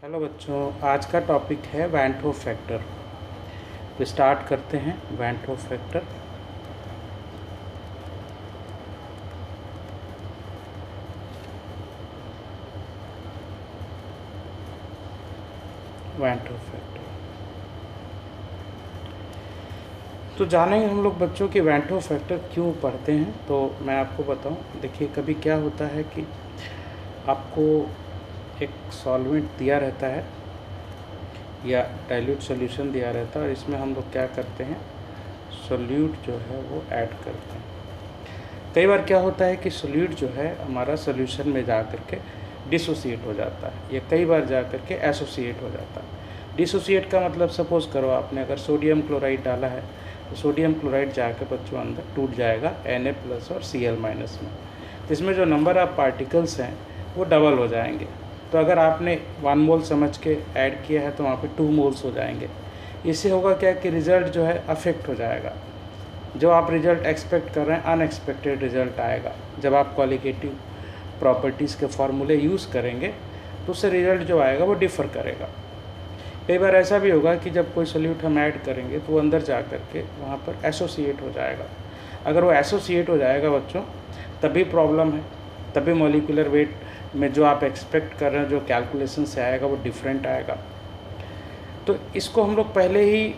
Hello बच्चों, आज का टॉपिक है वैन टू फैक्टर। तो स्टार्ट करते हैं van't factor. Van't factor तो जानेंगे हम लोग बच्चों कि वैन टू फैक्टर क्यों पढ़ते हैं। तो मैं आपको बताऊं, देखिए कभी क्या होता है कि आपको एक सॉल्वेंट दिया रहता है या डाइल्यूट सॉल्यूशन दिया रहता है और इसमें हम लोग क्या करते हैं, सोल्यूट जो है वो ऐड करते हैं। कई बार क्या होता है कि सोल्यूट जो है हमारा सोल्यूशन में जा कर के डिसोसिएट हो जाता है या कई बार जा कर के एसोसिएट हो जाता है। डिसोसिएट का मतलब सपोज़ करो आपने अगर सोडियम क्लोराइड डाला है तो सोडियम क्लोराइड जाकर बच्चों अंदर टूट जाएगा Na+ और Cl- में। तो इसमें जो नंबर ऑफ पार्टिकल्स हैं वो डबल हो जाएंगे। तो अगर आपने 1 मोल समझ के ऐड किया है तो वहाँ पे 2 मोल्स हो जाएंगे। इससे होगा क्या कि रिज़ल्ट जो है अफेक्ट हो जाएगा। जो आप रिज़ल्ट एक्सपेक्ट कर रहे हैं अनएक्सपेक्टेड रिज़ल्ट आएगा। जब आप क्वालिटेटिव प्रॉपर्टीज़ के फॉर्मूले यूज़ करेंगे तो उससे रिज़ल्ट जो आएगा वो डिफ़र करेगा। कई बार ऐसा भी होगा कि जब कोई सोल्यूट हम ऐड करेंगे तो वो अंदर जा कर के वहाँ पर एसोसिएट हो जाएगा। अगर वो एसोसिएट हो जाएगा बच्चों तभी प्रॉब्लम है, तभी मॉलिक्यूलर वेट में जो आप एक्सपेक्ट कर रहे हैं जो कैलकुलेशन से आएगा वो डिफरेंट आएगा। तो इसको हम लोग पहले ही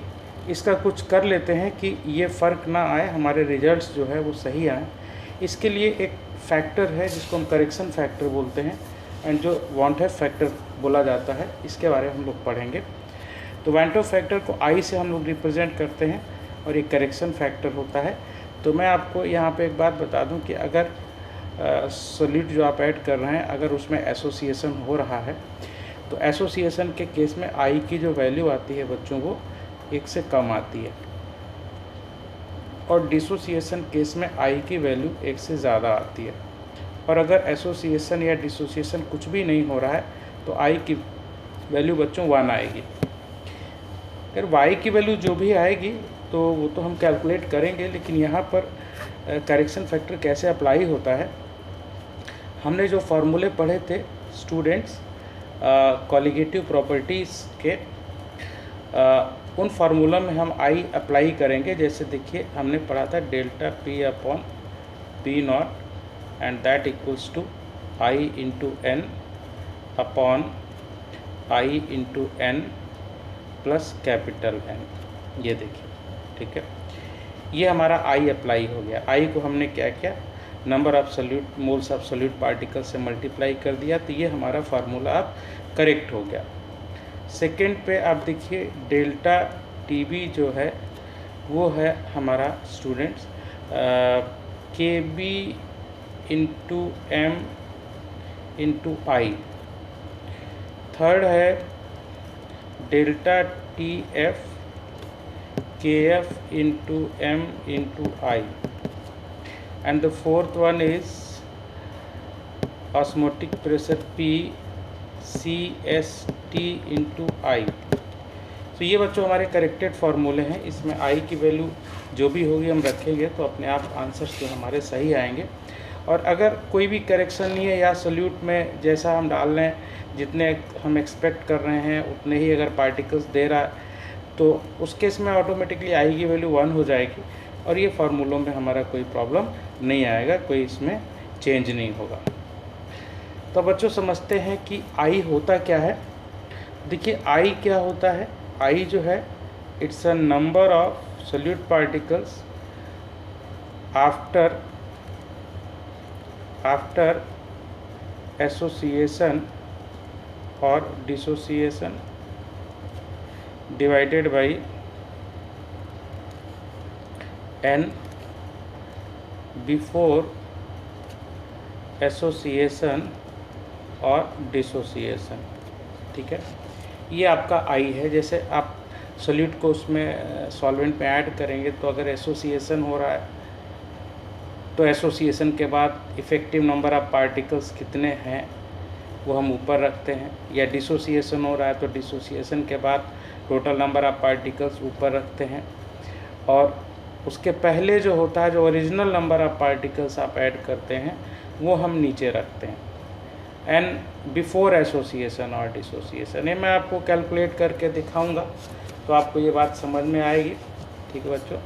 इसका कुछ कर लेते हैं कि ये फ़र्क ना आए, हमारे रिजल्ट्स जो है वो सही आए। इसके लिए एक फैक्टर है जिसको हम करेक्शन फैक्टर बोलते हैं एंड जो वॉन्ट है फैक्टर बोला जाता है। इसके बारे में हम लोग पढ़ेंगे। तो वैन टू फैक्टर को आई से हम लोग रिप्रेजेंट करते हैं और एक करेक्शन फैक्टर होता है। तो मैं आपको यहाँ पे एक बात बता दूँ कि अगर सोल्यूट जो आप ऐड कर रहे हैं अगर उसमें एसोसिएशन हो रहा है तो एसोसिएशन के केस में आई की जो वैल्यू आती है बच्चों वो 1 से कम आती है और डिसोसिएशन केस में आई की वैल्यू 1 से ज़्यादा आती है। और अगर एसोसिएशन या डिसोसिएशन कुछ भी नहीं हो रहा है तो आई की वैल्यू बच्चों 1 आएगी। अगर वाई की वैल्यू जो भी आएगी तो वो तो हम कैलकुलेट करेंगे, लेकिन यहाँ पर करेक्शन फैक्टर कैसे अप्लाई होता है, हमने जो फार्मूले पढ़े थे स्टूडेंट्स क्वालिटेटिव प्रॉपर्टीज़ के, उन फार्मूला में हम आई अप्लाई करेंगे। जैसे देखिए हमने पढ़ा था delta P/P0 and that equals to I into N upon I into N plus capital N. ये देखिए, ठीक है, ये हमारा आई अप्लाई हो गया। आई को हमने क्या किया, number of solute moles of solute particle से मल्टीप्लाई कर दिया, तो ये हमारा फार्मूला अब करेक्ट हो गया। सेकेंड पे आप देखिए डेल्टा TB जो है वो है हमारा students KB into M into i. Third है delta TF KF into M into i and the fourth one is osmotic pressure P CST into i. तो ये बच्चों हमारे करेक्टेड फार्मूले हैं। इसमें आई की वैल्यू जो भी होगी हम रखेंगे तो अपने आप आंसर्स जो हमारे सही आएंगे। और अगर कोई भी करेक्शन नहीं है या सोल्यूट में जैसा हम डाल रहे हैं जितने हम एक्सपेक्ट कर रहे हैं उतने ही अगर पार्टिकल्स दे रहा है तो उस केस में ऑटोमेटिकली आई की वैल्यू 1 हो जाएगी और ये फार्मूलों में हमारा कोई प्रॉब्लम नहीं आएगा, कोई इसमें चेंज नहीं होगा। तो बच्चों समझते हैं कि आई होता क्या है। देखिए आई क्या होता है, आई जो है it's a number of solute particles after association और dissociation divided by n before association और डिसोसिएशन। ठीक है, ये आपका आई है। जैसे आप सोल्यूट को उसमें सॉल्वेंट में ऐड करेंगे तो अगर एसोसिएशन हो रहा है तो एसोसिएशन के बाद इफ़ेक्टिव नंबर ऑफ पार्टिकल्स कितने हैं वो हम ऊपर रखते हैं, या डिसोसिएशन हो रहा है तो डिसोसिएशन के बाद टोटल नंबर ऑफ पार्टिकल्स ऊपर रखते हैं और उसके पहले जो होता है जो ओरिजिनल नंबर ऑफ पार्टिकल्स आप ऐड करते हैं वो हम नीचे रखते हैं। एंड बिफोर एसोसिएशन और डिसोसिएशन। ये मैं आपको कैलकुलेट करके दिखाऊंगा तो आपको ये बात समझ में आएगी। ठीक है बच्चों,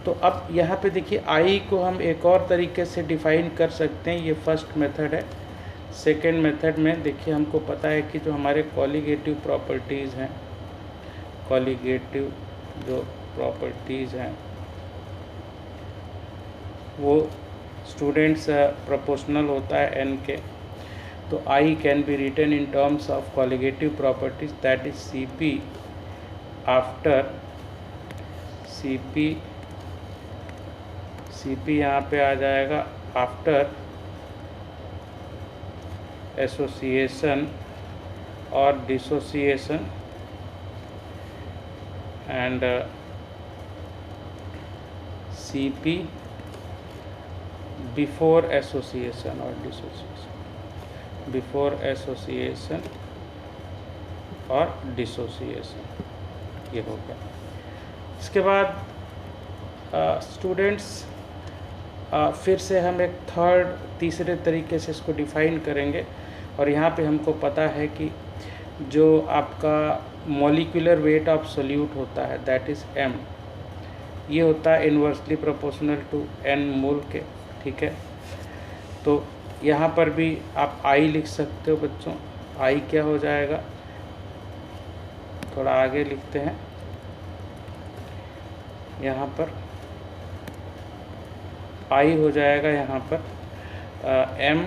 तो अब यहाँ पे देखिए आई को हम एक और तरीके से डिफाइन कर सकते हैं। ये फर्स्ट मेथड है। सेकेंड मेथड में देखिए हमको पता है कि जो हमारे कॉलिगेटिव प्रॉपर्टीज़ हैं, कॉलिगेटिव जो प्रॉपर्टीज़ हैं वो स्टूडेंट्स प्रोपोर्शनल होता है n के। तो I can be written in terms of colligative properties that is CP after CP यहाँ पे आ जाएगा आफ्टर एसोसिएशन और dissociation and CP before association और डिसोसिएशन, बिफोर एसोसिएशन और डिसोसिएशन, ये हो गया। इसके बाद स्टूडेंट्स फिर से हम एक तीसरे तरीके से इसको डिफ़ाइन करेंगे। और यहाँ पे हमको पता है कि जो आपका मॉलिक्यूलर वेट ऑफ सोल्यूट होता है दैट इज़ m, ये होता है इन्वर्सली प्रोपोर्शनल टू n मोल के। ठीक है, तो यहाँ पर भी आप I लिख सकते हो बच्चों। I क्या हो जाएगा, थोड़ा आगे लिखते हैं। यहाँ पर I हो जाएगा यहाँ पर m,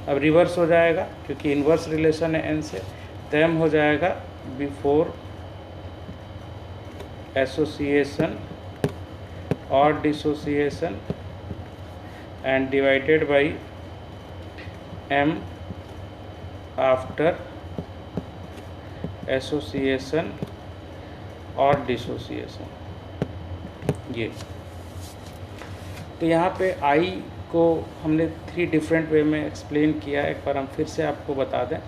अब रिवर्स हो जाएगा क्योंकि इन्वर्स रिलेशन है n से, तो m हो जाएगा बिफोर एसोसिएशन और dissociation and divided by m after association और डिसोसिएशन। ये तो यहाँ पे I को हमने 3 डिफरेंट वे में एक्सप्लेन किया। एक बार हम फिर से आपको बता दें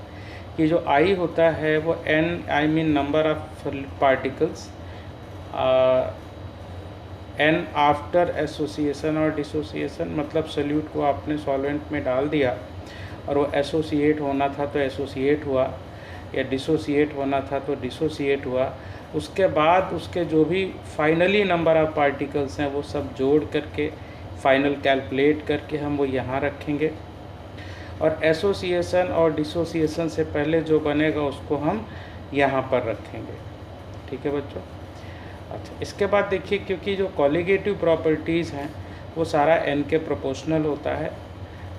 कि जो I होता है वो n, I mean number of particles, n after association और डिसोसिएशन, मतलब सोल्यूट को आपने सॉल्वेंट में डाल दिया और वो एसोसिएट होना था तो एसोसिएट हुआ, या डिसोसिएट होना था तो डिसोसिएट हुआ। उसके बाद उसके जो भी फाइनली नंबर ऑफ पार्टिकल्स हैं वो सब जोड़ करके फाइनल कैलकुलेट करके हम वो यहाँ रखेंगे, और एसोसिएशन और डिसोसिएशन से पहले जो बनेगा उसको हम यहाँ पर रखेंगे। ठीक है बच्चों। अच्छा, इसके बाद देखिए क्योंकि जो कॉलिगेटिव प्रॉपर्टीज़ हैं वो सारा n के प्रोपोर्शनल होता है,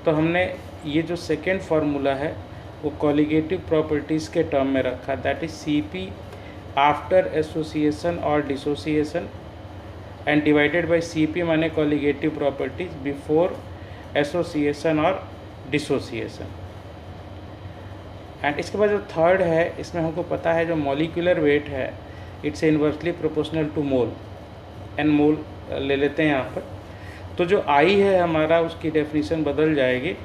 तो हमने ये जो सेकेंड फार्मूला है वो कॉलिगेटिव प्रॉपर्टीज़ के टर्म में रखा, that is CP after association और dissociation and divided by CP माने कॉलिगेटिव प्रॉपर्टीज बिफोर एसोसिएशन और डिसोसिएशन। एंड इसके बाद जो थर्ड है इसमें हमको पता है जो मॉलिक्यूलर वेट है it's inversely proportional to mole, n mole ले लेते हैं यहाँ पर। तो जो I है हमारा उसकी डेफिनेशन बदल जाएगी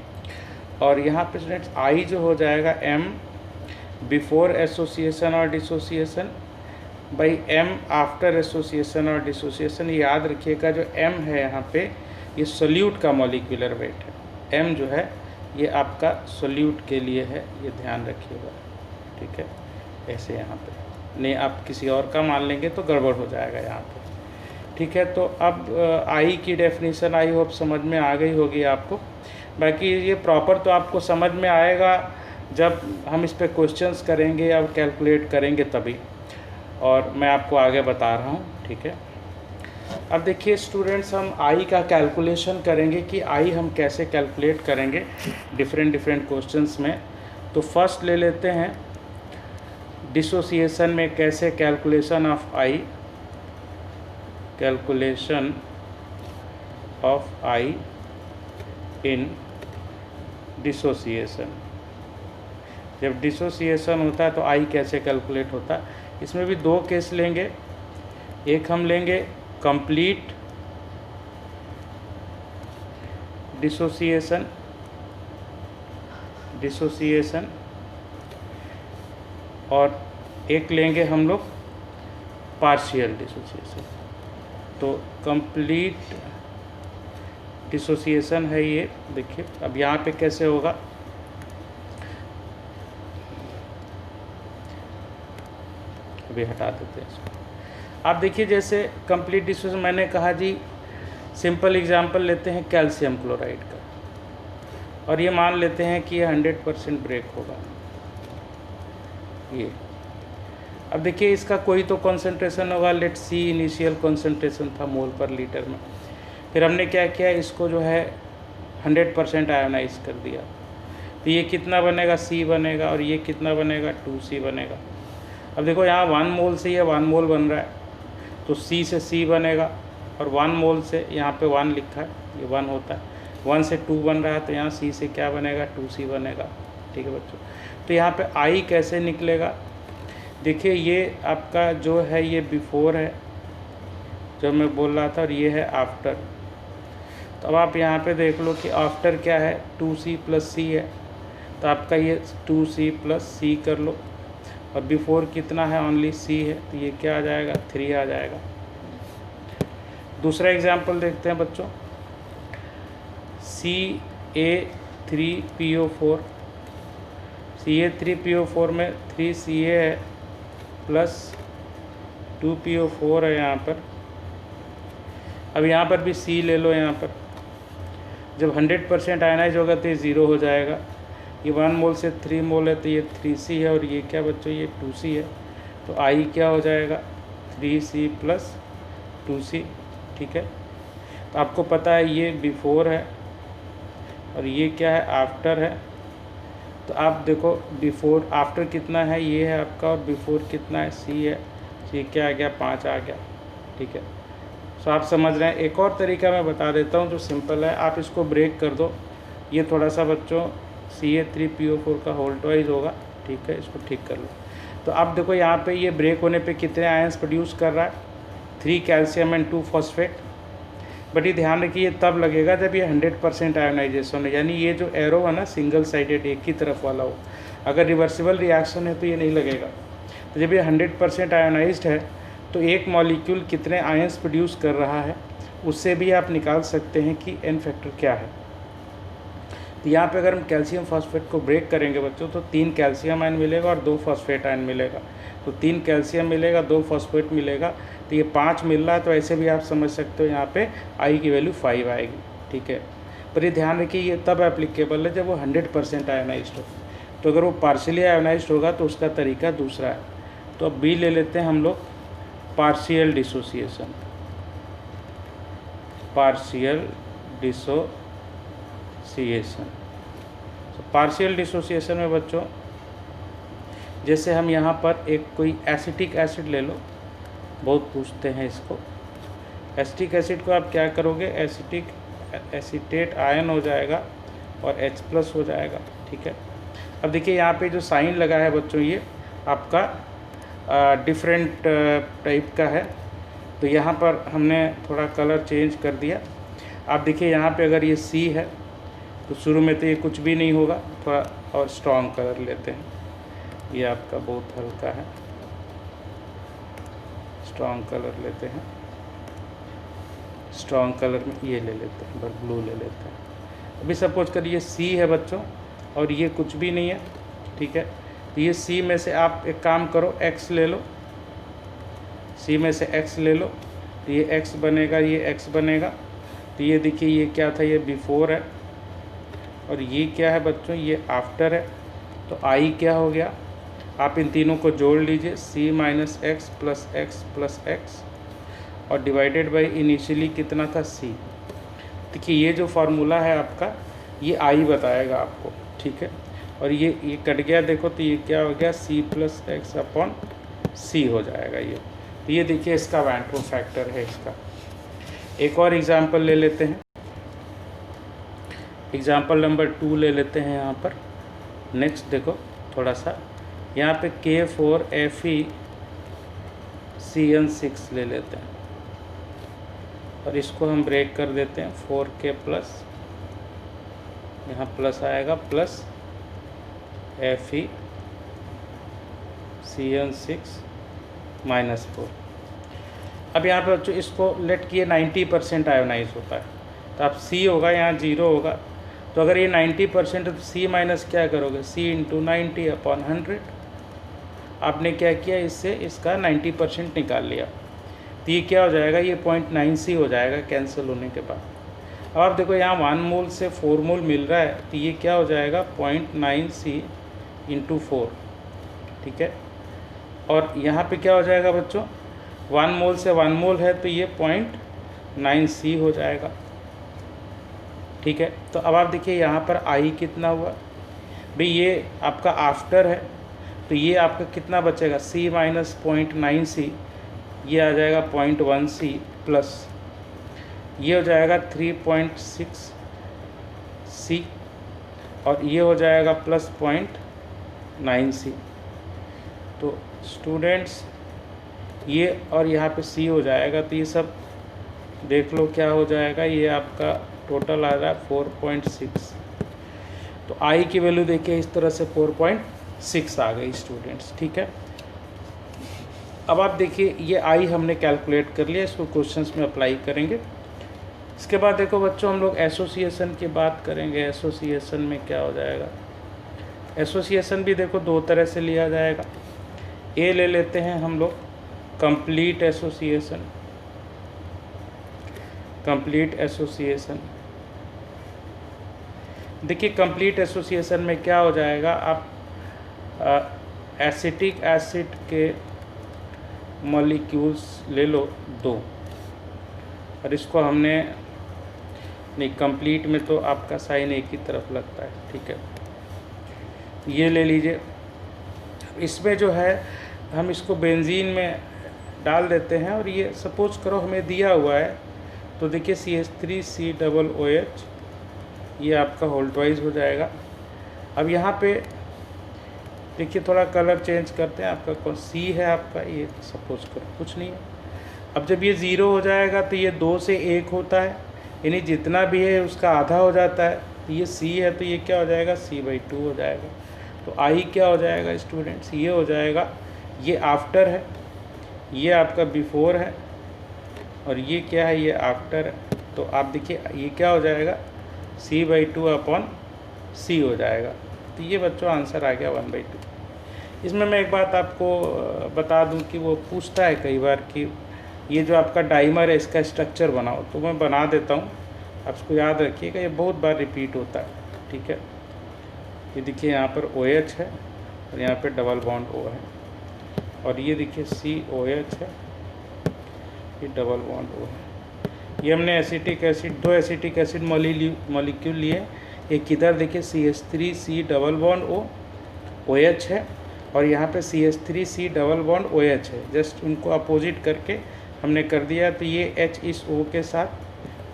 और यहाँ पे स्टूडेंट्स I जो हो जाएगा m बिफोर एसोसिएशन और dissociation by m after association और डिसोसिएशन। ये याद रखिएगा जो m है यहाँ पे ये सोल्यूट का मॉलिक्यूलर वेट है, m जो है ये आपका सोल्यूट के लिए है, ये ध्यान रखिएगा। ठीक है, ऐसे यहाँ पे नहीं आप किसी और का मान लेंगे तो गड़बड़ हो जाएगा यहाँ पे। ठीक है, तो अब I की डेफिनेशन आई होप समझ में आ गई होगी आपको। बाकी ये प्रॉपर तो आपको समझ में आएगा जब हम इस पे क्वेश्चंस करेंगे या कैलकुलेट करेंगे तभी, और मैं आपको आगे बता रहा हूँ। ठीक है, अब देखिए स्टूडेंट्स हम I का कैलकुलेशन करेंगे कि I हम कैसे कैलकुलेट करेंगे डिफरेंट क्वेश्चंस में। तो फर्स्ट ले लेते हैं डिसोसिएशन में कैसे calculation of I, calculation of I in dissociation. जब डिसोसिएशन होता है तो I कैसे कैलकुलेट होता है, इसमें भी 2 केस लेंगे। एक हम लेंगे कंप्लीट डिसोसिएशन और एक लेंगे हम लोग पार्शियल डिसोसिएशन। तो कंप्लीट डिसोसिएशन है ये, देखिए अब यहाँ पे कैसे होगा, अभी हटा देते हैं इसको। आप देखिए जैसे कंप्लीट डिसोसिएशन मैंने कहा जी, सिंपल एग्जांपल लेते हैं कैल्शियम क्लोराइड का, और ये मान लेते हैं कि ये 100% ब्रेक होगा ये। अब देखिए इसका कोई तो कॉन्सेंट्रेशन होगा, लेट सी इनिशियल कॉन्सेंट्रेशन था मोल पर लीटर में, फिर हमने क्या किया, इसको जो है 100% आयोनाइज कर दिया, तो ये कितना बनेगा, C बनेगा, और ये कितना बनेगा, 2C बनेगा। अब देखो यहाँ 1 मोल से ये 1 मोल बन रहा है, तो C से C बनेगा, और 1 मोल से यहाँ पे 1 लिखा है, ये 1 होता है, 1 से 2 बन रहा है, तो यहाँ C से क्या बनेगा, 2C बनेगा। ठीक है बच्चों, तो यहाँ पे I कैसे निकलेगा, देखिए ये आपका जो है ये बिफोर है जो मैं बोल रहा था, और ये है आफ्टर। तो अब आप यहाँ पे देख लो कि आफ्टर क्या है, 2C + C है, तो आपका ये 2C + C कर लो, और बिफोर कितना है, ओनली C है, तो ये क्या आ जाएगा, 3 आ जाएगा। दूसरा एग्जाम्पल देखते हैं बच्चों, CA3PO4, CA3PO4 में 3CA है प्लस 2PO4 है यहाँ पर। अब यहाँ पर भी C ले लो, यहाँ पर जब 100% आयनाइज होगा तो ये 0 हो जाएगा, ये 1 मोल से 3 मोल है, तो ये 3C है, और ये क्या बच्चों, ये 2C है, तो I क्या हो जाएगा, 3C + 2C। ठीक है, तो आपको पता है ये बिफोर है और ये क्या है, आफ्टर है। तो आप देखो बिफोर आफ्टर कितना है, ये है आपका, और बिफोर कितना है, C है, तो ये क्या आ गया, 5 आ गया। ठीक है, तो आप समझ रहे हैं। एक और तरीका मैं बता देता हूँ जो सिंपल है, आप इसको ब्रेक कर दो, ये थोड़ा सा बच्चों CA3PO4 का होल्ट वाइज होगा। ठीक है, इसको ठीक कर लो। तो आप देखो यहाँ पे ये ब्रेक होने पे कितने आयंस प्रोड्यूस कर रहा है, 3 कैल्शियम एंड 2 फॉस्फेट। बट ये ध्यान रखिए ये तब लगेगा जब ये 100% आयोनाइजेशन है, यानी ये जो एरो है ना सिंगल साइडेड एक ही तरफ वाला हो। अगर रिवर्सिबल रिएक्शन है तो ये नहीं लगेगा। तो जब ये 100% आयोनाइज्ड है तो एक मॉलिक्यूल कितने आयंस प्रोड्यूस कर रहा है उससे भी आप निकाल सकते हैं कि एन फैक्टर क्या है। तो यहाँ पे अगर हम कैल्शियम फॉस्फेट को ब्रेक करेंगे बच्चों तो 3 कैल्शियम आयन मिलेगा और 2 फॉस्फेट आयन मिलेगा। तो 3 कैल्शियम मिलेगा, 2 फॉस्फेट मिलेगा, तो ये 5 मिल रहा है। तो ऐसे भी आप समझ सकते हो यहाँ पे आई की वैल्यू 5 आएगी। ठीक है, पर ये ध्यान रखिए ये तब एप्लीकेबल है जब वो 100% आयोनाइज्ड हो। तो अगर वो पार्शियली आयोनाइज्ड होगा तो उसका तरीका दूसरा है। तो अब बी ले लेते हैं हम लोग, पार्शियल डिसोसिएशन। पार्शियल डिसोसिएशन, तो पार्शियल डिसोसिएशन में बच्चों जैसे हम यहाँ पर एक कोई एसिटिक एसिड ले लो, बहुत पूछते हैं इसको। एसिटिक एसिड को आप क्या करोगे, एसीटेट आयन हो जाएगा और H+ हो जाएगा। ठीक है, अब देखिए यहाँ पे जो साइन लगा है बच्चों ये आपका डिफरेंट टाइप का है। तो यहाँ पर हमने थोड़ा कलर चेंज कर दिया। आप देखिए यहाँ पे अगर ये C है तो शुरू में तो ये कुछ भी नहीं होगा, थोड़ा और स्ट्रॉन्ग कलर लेते हैं। ये आपका बहुत हल्का है, स्ट्रॉन्ग कलर लेते हैं। स्ट्रॉन्ग कलर में ये ले लेते हैं, बस ब्लू ले लेते हैं। अभी सपोज करिए C है बच्चों और ये कुछ भी नहीं है। ठीक है, तो ये C में से आप एक काम करो, X ले लो, C में से X ले लो, तो ये X बनेगा, ये X बनेगा। तो ये देखिए ये क्या था, ये बिफोर है और ये क्या है बच्चों, ये आफ्टर है। तो I क्या हो गया, आप इन तीनों को जोड़ लीजिए, C - X + X + X और डिवाइडेड बाई इनिशियली कितना था, C। देखिए ये जो फार्मूला है आपका ये I बताएगा आपको। ठीक है, और ये कट गया देखो, तो ये क्या हो गया, C + X/C हो जाएगा ये। तो ये देखिए इसका वैन टू फैक्टर है इसका। एक और एग्जांपल ले लेते हैं, एग्जांपल नंबर 2 ले लेते हैं यहाँ पर। नेक्स्ट देखो थोड़ा सा यहाँ पे K4FeCN6 ले लेते हैं और इसको हम ब्रेक कर देते हैं। 4K+, यहाँ प्लस आएगा, प्लस FeCN6 -4। अब यहाँ पे बच्चों इसको लेट किए 90% आयोनाइज होता है, तो आप C होगा यहाँ 0 होगा। तो अगर ये 90% है तो C माइनस क्या करोगे, C × 90/100। आपने क्या किया, इससे इसका 90% निकाल लिया, तो ये क्या हो जाएगा, ये 0.9C हो जाएगा कैंसिल होने के बाद। अब आप देखो यहाँ 1 मोल से 4 मोल मिल रहा है, तो ये क्या हो जाएगा 0.9C × 4, ठीक है। और यहाँ पे क्या हो जाएगा बच्चों, 1 मोल से 1 मोल है तो ये 0.9C हो जाएगा, ठीक है। तो अब आप देखिए यहाँ पर आई कितना हुआ भाई, ये आपका आफ्टर है, तो ये आपका कितना बचेगा, C - 0.9C, ये आ जाएगा 0.1C प्लस ये हो जाएगा 3.6C और ये हो जाएगा प्लस 0.9C। तो स्टूडेंट्स ये और यहाँ पे C हो जाएगा, तो ये सब देख लो क्या हो जाएगा, ये आपका टोटल आ रहा है 4.6। तो आई की वैल्यू देखिए इस तरह से 4.6 आ गई स्टूडेंट्स, ठीक है। अब आप देखिए ये आई हमने कैलकुलेट कर लिया, इसको क्वेश्चंस में अप्लाई करेंगे। इसके बाद देखो बच्चों हम लोग एसोसिएशन की बात करेंगे। एसोसिएशन में क्या हो जाएगा, एसोसिएशन भी देखो दो तरह से लिया जाएगा। ए ले लेते हैं हम लोग कंप्लीट एसोसिएशन। कंप्लीट एसोसिएशन देखिए, कंप्लीट एसोसिएशन में क्या हो जाएगा, आप एसिटिक एसिड के मॉलिक्यूल्स ले लो 2, और इसको हमने नहीं, कंप्लीट में तो आपका साइन एक ही तरफ लगता है, ठीक है। ये ले लीजिए, इसमें जो है हम इसको बेंजीन में डाल देते हैं, और ये सपोज करो हमें दिया हुआ है, तो देखिए CH3COOH ये आपका होल्ड वाइज हो जाएगा। अब यहाँ पे देखिए थोड़ा कलर चेंज करते हैं, आपका कौन C है आपका, ये सपोज करो कुछ नहीं है। अब जब ये 0 हो जाएगा तो ये 2 से 1 होता है, यानी जितना भी है उसका आधा हो जाता है। तो ये C है तो ये क्या हो जाएगा, C/2 हो जाएगा। तो I क्या हो जाएगा स्टूडेंट्स, ये हो जाएगा, ये आफ्टर है, ये आपका बिफोर है, और ये क्या है, ये आफ्टर है। तो आप देखिए ये क्या हो जाएगा, C/2/C हो जाएगा। तो ये बच्चों आंसर आ गया 1/2। इसमें मैं एक बात आपको बता दूं कि वो पूछता है कई बार कि ये जो आपका डाइमर है इसका स्ट्रक्चर बनाओ, तो मैं बना देता हूँ, आप इसको याद रखिएगा, ये बहुत बार रिपीट होता है, ठीक है। ये देखिए यहाँ पर OH है और यहाँ पे डबल बॉन्ड O है, और ये देखिए COH है, ये डबल बॉन्ड O है। ये हमने acetic acid, 2 acetic acid molecule लिए, एक किधर देखिए CH3C double bond O OH है, और यहाँ पे CH3C डबल बॉन्ड OH है, जस्ट उनको अपोजिट करके हमने कर दिया। तो ये H इस O के साथ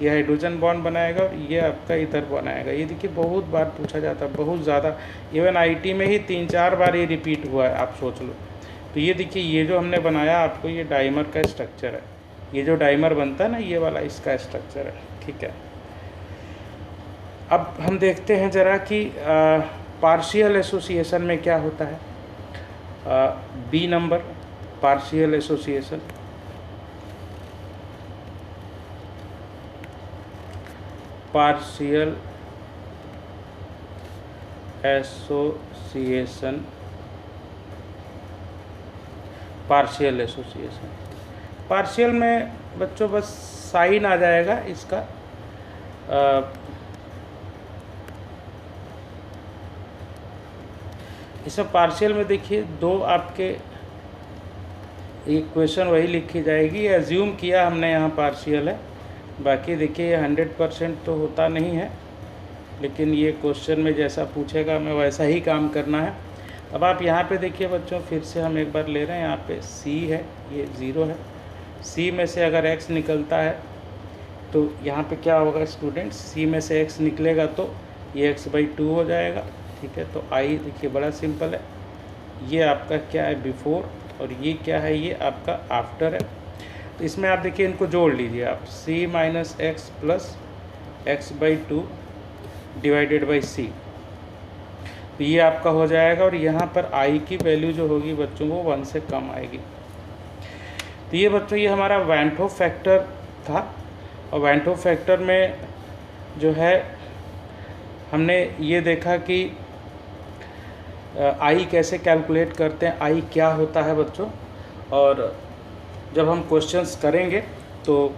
ये हाइड्रोजन बॉन्ड बनाएगा, और ये आपका इधर बनाएगा। ये देखिए बहुत बार पूछा जाता है, बहुत ज़्यादा, इवन IT में ही 3-4 बार ये रिपीट हुआ है, आप सोच लो। तो ये देखिए ये जो हमने बनाया आपको, ये डाइमर का स्ट्रक्चर है, ये जो डाइमर बनता है ना ये वाला, इसका स्ट्रक्चर है, ठीक है। अब हम देखते हैं ज़रा कि पार्शियल एसोसिएशन में क्या होता है। B number partial association. Partial association, partial association, partial में बच्चों बस साइन आ जाएगा इसका। इसमें पार्शियल में देखिए 2 आपके इक्वेशन वही लिखी जाएगी, एज्यूम किया हमने यहाँ पार्शियल है, बाकी देखिए ये 100% तो होता नहीं है, लेकिन ये क्वेश्चन में जैसा पूछेगा मैं वैसा ही काम करना है। अब आप यहाँ पे देखिए बच्चों, फिर से हम एक बार ले रहे हैं, यहाँ पे C है, ये 0 है, C में से अगर x निकलता है तो यहाँ पे क्या होगा स्टूडेंट्स, C में से x निकलेगा तो ये x/2 हो जाएगा, ठीक है। तो I देखिए बड़ा सिंपल है, ये आपका क्या है बिफोर, और ये क्या है, ये आपका आफ्टर है। तो इसमें आप देखिए इनको जोड़ लीजिए आप, C - x + x/2 / C, तो ये आपका हो जाएगा। और यहाँ पर I की वैल्यू जो होगी बच्चों वो 1 से कम आएगी। तो ये बच्चों ये हमारा वैन होफ फैक्टर था, और वैन होफ फैक्टर में जो है हमने ये देखा कि आई कैसे कैलकुलेट करते हैं, आई क्या होता है बच्चों। और जब हम क्वेश्चंस करेंगे तो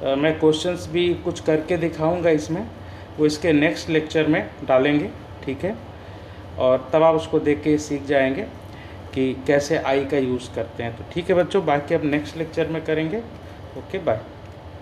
मैं क्वेश्चंस भी कुछ करके दिखाऊंगा इसमें, वो इसके नेक्स्ट लेक्चर में डालेंगे, ठीक है। और तब आप उसको देख के सीख जाएंगे कि कैसे आई का यूज़ करते हैं। तो ठीक है बच्चों, बाकी अब नेक्स्ट लेक्चर में करेंगे। Okay bye.